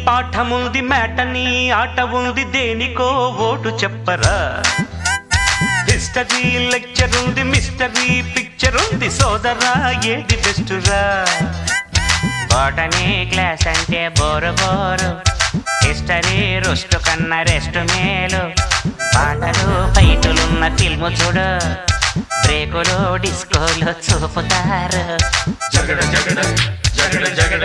పాఠముంది matinee ఆట ఉంది దేనికో ఓటు చెప్పరా హిస్టరీ లెక్చర్ ఉంది మిస్టరీ పిక్చర్ ఉంది సోదరా ఏది బెస్టురా బోటనీ క్లాస్ అంటే బోరు బోరు హిస్టరీ రుస్టు కన్నా రెస్ట్ మేలు పాటలు ఫైటులున్న ఫిల్ము చూడు బ్రేకులు డిస్కోలు చూపుతారు జగడ జగడ జగడ జగడ